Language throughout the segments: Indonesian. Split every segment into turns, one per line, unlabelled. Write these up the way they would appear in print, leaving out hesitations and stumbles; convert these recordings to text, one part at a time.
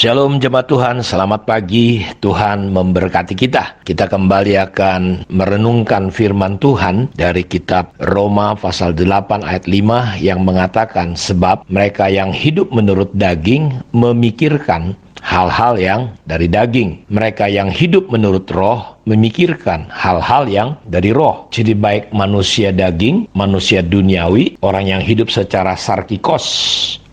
Shalom jemaat Tuhan, selamat pagi. Tuhan memberkati kita. Kita kembali akan merenungkan firman Tuhan dari kitab Roma pasal 8 ayat 5 yang mengatakan, sebab mereka yang hidup menurut daging memikirkan hal-hal yang dari daging. Mereka yang hidup menurut roh memikirkan hal-hal yang dari roh. Jadi baik manusia daging, manusia duniawi, orang yang hidup secara sarkikos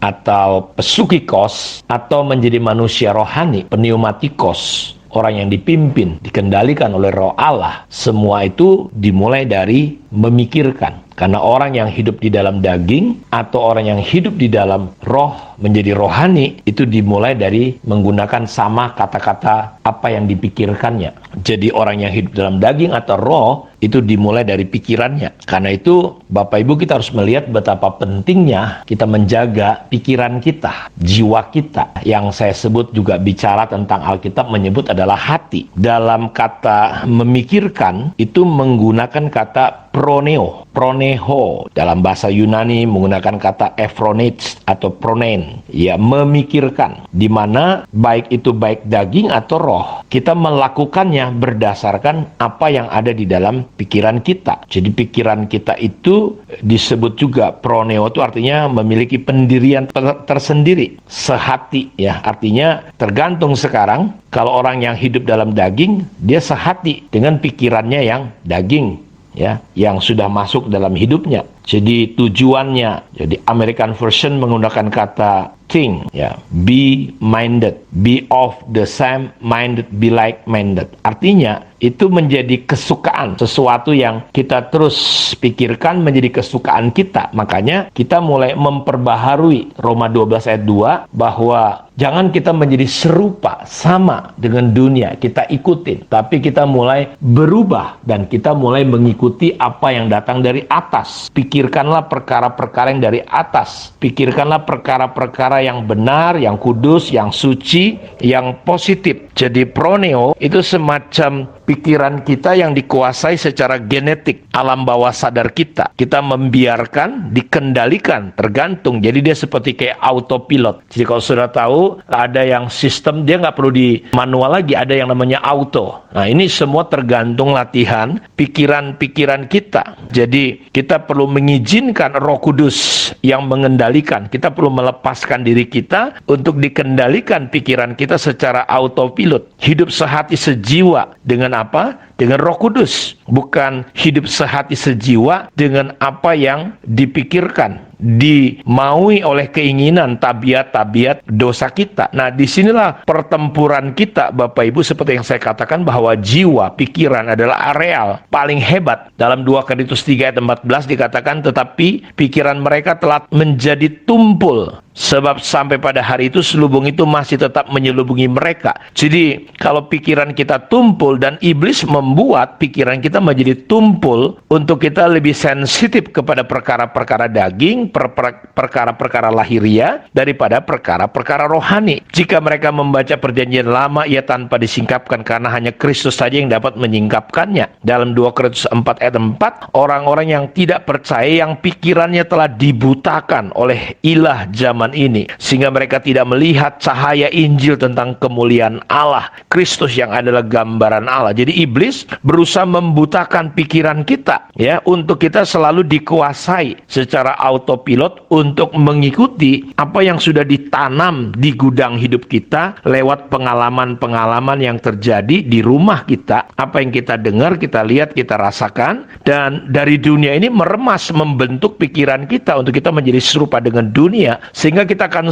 atau pesukikos, atau menjadi manusia rohani, pneumatikos, orang yang dipimpin, dikendalikan oleh roh Allah. Semua itu dimulai dari memikirkan. Karena orang yang hidup di dalam daging atau orang yang hidup di dalam roh menjadi rohani, itu dimulai dari menggunakan sama kata-kata apa yang dipikirkannya. Jadi orang yang hidup dalam daging atau roh itu dimulai dari pikirannya. Karena itu Bapak Ibu, kita harus melihat betapa pentingnya kita menjaga pikiran kita, jiwa kita. Yang saya sebut juga bicara tentang Alkitab menyebut adalah hati. Dalam kata memikirkan itu menggunakan kata proneo, proneho. Dalam bahasa Yunani menggunakan kata ephronets atau pronen, ya, memikirkan. Di mana baik itu baik daging atau roh, kita melakukannya berdasarkan apa yang ada di dalam pikiran kita. Jadi pikiran kita itu disebut juga proneo, itu artinya memiliki pendirian tersendiri, sehati, ya. Artinya tergantung sekarang, kalau orang yang hidup dalam daging, dia sehati dengan pikirannya yang daging, ya, yang sudah masuk dalam hidupnya. Jadi tujuannya, jadi American version menggunakan kata think, ya, be minded, be of the same minded, be like minded. Artinya itu menjadi kesukaan, sesuatu yang kita terus pikirkan menjadi kesukaan kita. Makanya kita mulai memperbaharui Roma 12 ayat 2 bahwa jangan kita menjadi serupa sama dengan dunia, kita ikutin, tapi kita mulai berubah dan kita mulai mengikuti apa yang datang dari atas. Pikirkanlah perkara-perkara yang dari atas. Pikirkanlah perkara-perkara yang benar, yang kudus, yang suci, yang positif. Jadi proneo itu semacam pikiran kita yang dikuasai secara genetik, alam bawah sadar kita. Kita membiarkan, dikendalikan, tergantung. Jadi dia seperti kayak autopilot. Jadi kalau sudah tahu, ada yang sistem, dia nggak perlu di manual lagi, ada yang namanya auto. Nah, ini semua tergantung latihan pikiran-pikiran kita. Jadi kita perlu mengizinkan Roh Kudus yang mengendalikan. Kita perlu melepaskan diri kita untuk dikendalikan pikiran kita secara autopilot. Hidup sehati sejiwa dengan apa? Dengan Roh Kudus. Bukan hidup sehati sejiwa dengan apa yang dipikirkan, dimaui oleh keinginan, tabiat-tabiat dosa kita. Nah, disinilah pertempuran kita, Bapak Ibu, seperti yang saya katakan bahwa jiwa, pikiran adalah areal paling hebat. Dalam 2 Korintus 3 ayat 14 dikatakan, tetapi pikiran mereka telah menjadi tumpul, sebab sampai pada hari itu selubung itu masih tetap menyelubungi mereka. Jadi kalau pikiran kita tumpul dan iblis membuat pikiran kita menjadi tumpul untuk kita lebih sensitif kepada perkara-perkara daging, perkara-perkara lahiria daripada perkara-perkara rohani. Jika mereka membaca perjanjian lama, ia tanpa disingkapkan karena hanya Kristus saja yang dapat menyingkapkannya. Dalam 2 Korintus 4 ayat 4, orang-orang yang tidak percaya, yang pikirannya telah dibutakan oleh ilah zaman ini, sehingga mereka tidak melihat cahaya Injil tentang kemuliaan Allah, Kristus yang adalah gambaran Allah. Jadi iblis berusaha membutakan pikiran kita, ya, untuk kita selalu dikuasai secara autopilot untuk mengikuti apa yang sudah ditanam di gudang hidup kita lewat pengalaman-pengalaman yang terjadi di rumah kita. Apa yang kita dengar, kita lihat, kita rasakan, dan dari dunia ini meremas, membentuk pikiran kita untuk kita menjadi serupa dengan dunia, sehingga kita akan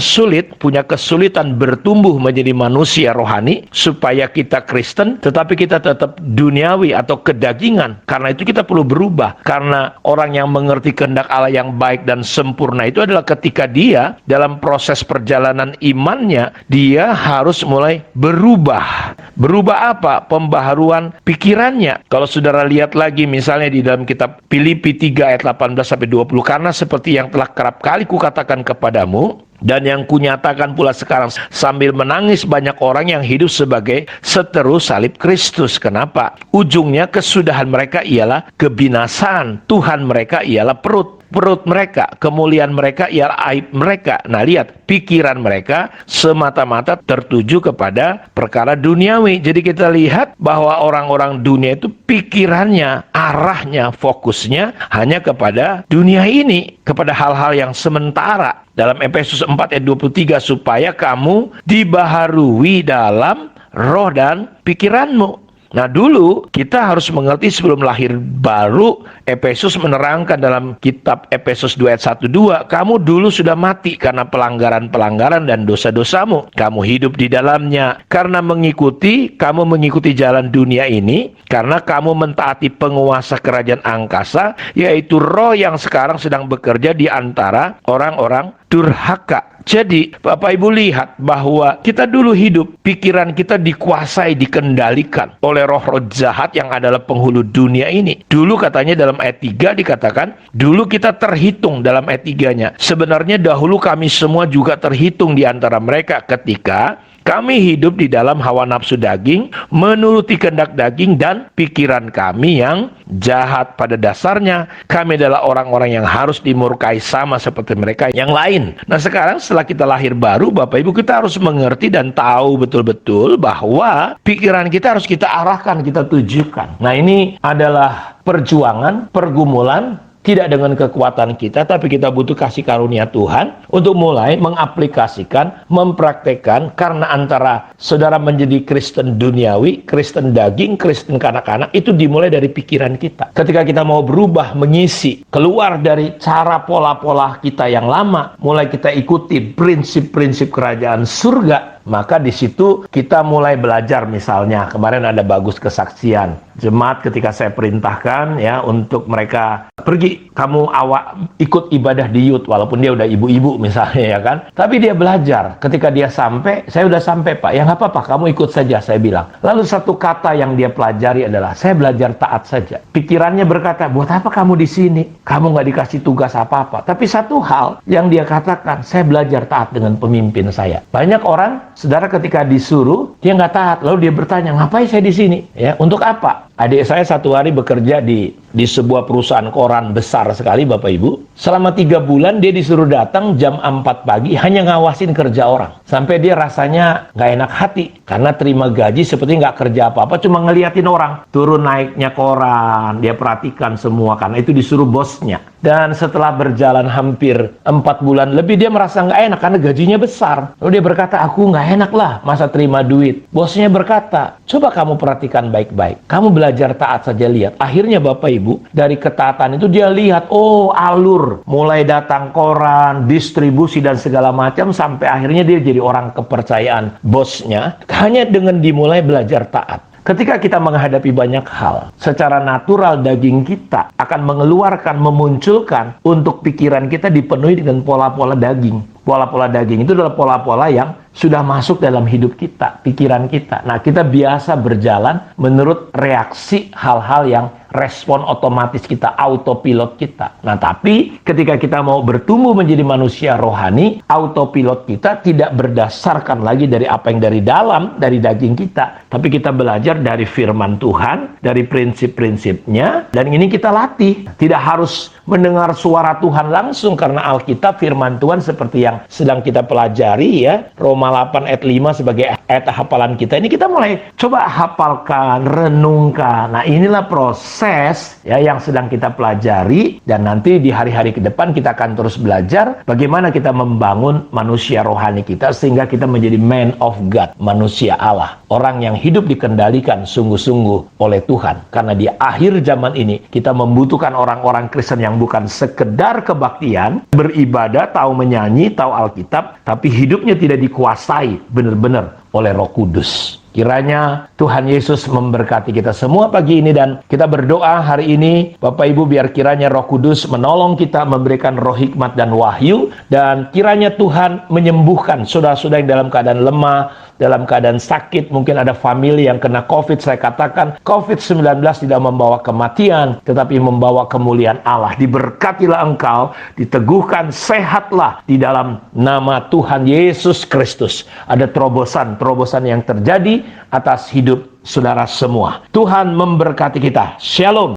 punya kesulitan bertumbuh menjadi manusia rohani, supaya kita Kristen tetapi kita tetap duniawi atau kedagingan. Karena itu kita perlu berubah, karena orang yang mengerti kehendak Allah yang baik dan sempurna itu adalah ketika dia dalam proses perjalanan imannya, dia harus mulai berubah. Berubah apa? Pembaharuan pikirannya. Kalau saudara lihat lagi misalnya di dalam kitab Filipi 3 ayat 18-20, karena seperti yang telah kerap kali kukatakan kepadamu, dan yang kunyatakan pula sekarang, sambil menangis banyak orang yang hidup sebagai seteru salib Kristus. Kenapa? Ujungnya kesudahan mereka ialah kebinasaan, Tuhan mereka ialah perut. perut mereka, kemuliaan mereka ialah aib mereka. Nah, lihat, pikiran mereka semata-mata tertuju kepada perkara duniawi. Jadi kita lihat bahwa orang-orang dunia itu pikirannya, arahnya, fokusnya hanya kepada dunia ini, kepada hal-hal yang sementara. Dalam Efesus 4 ayat 23, supaya kamu dibaharui dalam roh dan pikiranmu. Nah, dulu kita harus mengerti sebelum lahir baru, Efesus menerangkan dalam kitab Efesus 2 ayat 1-2, kamu dulu sudah mati karena pelanggaran-pelanggaran dan dosa-dosamu. Kamu hidup di dalamnya karena kamu mengikuti jalan dunia ini, karena kamu mentaati penguasa kerajaan angkasa, yaitu roh yang sekarang sedang bekerja di antara orang-orang durhaka. Jadi, Bapak Ibu lihat bahwa kita dulu hidup, pikiran kita dikuasai, dikendalikan oleh roh-roh jahat yang adalah penghulu dunia ini. Dulu katanya dalam ayat 3 dikatakan, dulu kita terhitung dalam ayat 3-nya. Sebenarnya dahulu kami semua juga terhitung di antara mereka ketika kami hidup di dalam hawa nafsu daging, menuruti kehendak daging dan pikiran kami yang jahat. Pada dasarnya, kami adalah orang-orang yang harus dimurkai sama seperti mereka yang lain. Nah, sekarang setelah kita lahir baru, Bapak Ibu, kita harus mengerti dan tahu betul-betul bahwa pikiran kita harus kita arahkan, kita tujukan. Nah, ini adalah perjuangan, pergumulan, tidak dengan kekuatan kita, tapi kita butuh kasih karunia Tuhan untuk mulai mengaplikasikan, mempraktekkan, karena antara saudara menjadi Kristen duniawi, Kristen daging, Kristen kanak-kanak, itu dimulai dari pikiran kita. Ketika kita mau berubah, mengisi, keluar dari cara pola-pola kita yang lama, mulai kita ikuti prinsip-prinsip kerajaan surga, maka di situ kita mulai belajar. Misalnya kemarin ada bagus kesaksian jemaat ketika saya perintahkan ya untuk mereka pergi, kamu ikut ibadah di youth, walaupun dia udah ibu-ibu misalnya ya kan, tapi dia belajar. Ketika dia sampai, saya udah sampai Pak, ya nggak apa-apa, kamu ikut saja, saya bilang. Lalu satu kata yang dia pelajari adalah, saya belajar taat saja. Pikirannya berkata, buat apa kamu di sini, kamu nggak dikasih tugas apa-apa. Tapi satu hal yang dia katakan, saya belajar taat dengan pemimpin saya. Banyak orang, saudara, ketika disuruh dia nggak taat, lalu dia bertanya, ngapain saya di sini ya, untuk apa? Adik saya satu hari bekerja di sebuah perusahaan koran besar sekali, Bapak Ibu. Selama 3 bulan dia disuruh datang jam 4 pagi hanya ngawasin kerja orang. Sampai dia rasanya nggak enak hati karena terima gaji seperti nggak kerja apa-apa, cuma ngeliatin orang turun naiknya koran, dia perhatikan semua karena itu disuruh bosnya. Dan setelah berjalan hampir 4 bulan lebih, dia merasa nggak enak karena gajinya besar. Lalu dia berkata, aku nggak enak lah masa terima duit. Bosnya berkata, coba kamu perhatikan baik-baik, kamu belajar taat saja, lihat. Akhirnya Bapak Ibu, dari ketaatan itu dia lihat, oh alur, mulai datang koran, distribusi dan segala macam, sampai akhirnya dia jadi orang kepercayaan bosnya, hanya dengan dimulai belajar taat. Ketika kita menghadapi banyak hal, secara natural daging kita akan mengeluarkan, memunculkan untuk pikiran kita dipenuhi dengan pola-pola daging. Pola-pola daging itu adalah pola-pola yang sudah masuk dalam hidup kita, pikiran kita. Nah, kita biasa berjalan menurut reaksi hal-hal yang respon otomatis kita, autopilot kita. Nah, tapi ketika kita mau bertumbuh menjadi manusia rohani, autopilot kita tidak berdasarkan lagi dari apa yang dari dalam, dari daging kita. Tapi kita belajar dari firman Tuhan, dari prinsip-prinsipnya, dan ini kita latih. Tidak harus mendengar suara Tuhan langsung, karena Alkitab, firman Tuhan seperti yang sedang kita pelajari ya, Roma 8 ayat 5 sebagai ayat hafalan kita. Ini kita mulai coba hafalkan, renungkan. Nah, inilah proses ya yang sedang kita pelajari, dan nanti di hari-hari ke depan kita akan terus belajar bagaimana kita membangun manusia rohani kita sehingga kita menjadi man of God, manusia Allah, orang yang hidup dikendalikan sungguh-sungguh oleh Tuhan. Karena di akhir zaman ini kita membutuhkan orang-orang Kristen yang bukan sekedar kebaktian, beribadah, tahu menyanyi, tahu Alkitab, tapi hidupnya tidak dikuasai benar-benar oleh Roh Kudus. Kiranya Tuhan Yesus memberkati kita semua pagi ini, dan kita berdoa hari ini Bapak Ibu, biar kiranya Roh Kudus menolong kita, memberikan roh hikmat dan wahyu, dan kiranya Tuhan menyembuhkan saudara-saudara yang dalam keadaan lemah, dalam keadaan sakit. Mungkin ada famili yang kena COVID. Saya katakan COVID-19 tidak membawa kematian, tetapi membawa kemuliaan Allah. Diberkatilah engkau, diteguhkan, sehatlah di dalam nama Tuhan Yesus Kristus. Ada terobosan yang terjadi atas hidup saudara semua. Tuhan memberkati kita. Shalom.